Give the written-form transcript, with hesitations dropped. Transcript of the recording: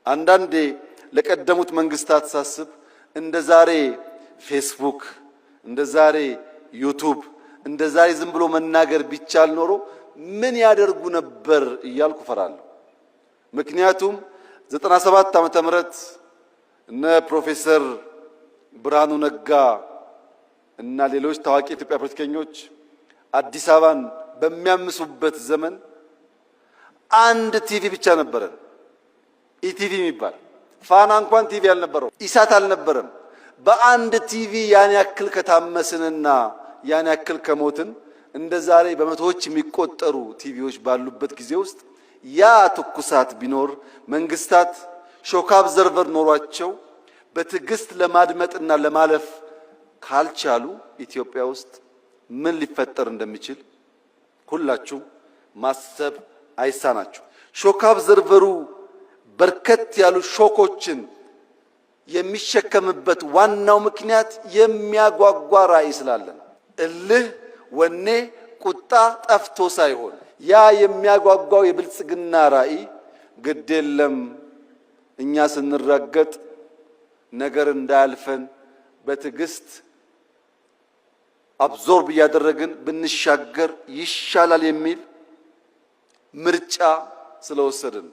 አንዳንዴ ለቀደሙት መንግስታት ሳስብ እንደ ዛሬ ፌስቡክ፣ እንደ ዛሬ ዩቲዩብ፣ እንደ ዛሬ ዝም ብሎ መናገር ቢቻል ኖሮ ምን ያደርጉ ነበር እያልኩ ፈራለሁ። ምክንያቱም 97 ዓመተ ምህረት እነ ፕሮፌሰር ብርሃኑ ነጋ እና ሌሎች ታዋቂ የኢትዮጵያ ፖለቲከኞች አዲስ አበባን በሚያምሱበት ዘመን አንድ ቲቪ ብቻ ነበረን፣ ኢቲቪ የሚባል ፋና እንኳን ቲቪ አልነበረው፣ ኢሳት አልነበረም። በአንድ ቲቪ ያን ያክል ከታመስንና ያን ያክል ከሞትን እንደ ዛሬ በመቶዎች የሚቆጠሩ ቲቪዎች ባሉበት ጊዜ ውስጥ ያ ትኩሳት ቢኖር መንግስታት ሾክ አብዘርቨር ኖሯቸው በትዕግስት ለማድመጥና ለማለፍ ካልቻሉ ኢትዮጵያ ውስጥ ምን ሊፈጠር እንደሚችል ሁላችሁ ማሰብ አይሳናችሁ። ሾክ አብዘርቨሩ በርከት ያሉ ሾኮችን የሚሸከምበት ዋናው ምክንያት የሚያጓጓ ራዕይ ስላለን፣ እልህ፣ ወኔ፣ ቁጣ ጠፍቶ ሳይሆን ያ የሚያጓጓው የብልጽግና ራዕይ ግድ የለም እኛ ስንረገጥ ነገር እንዳያልፈን በትዕግስት አብዞርብ እያደረግን ብንሻገር ይሻላል የሚል ምርጫ ስለወሰድን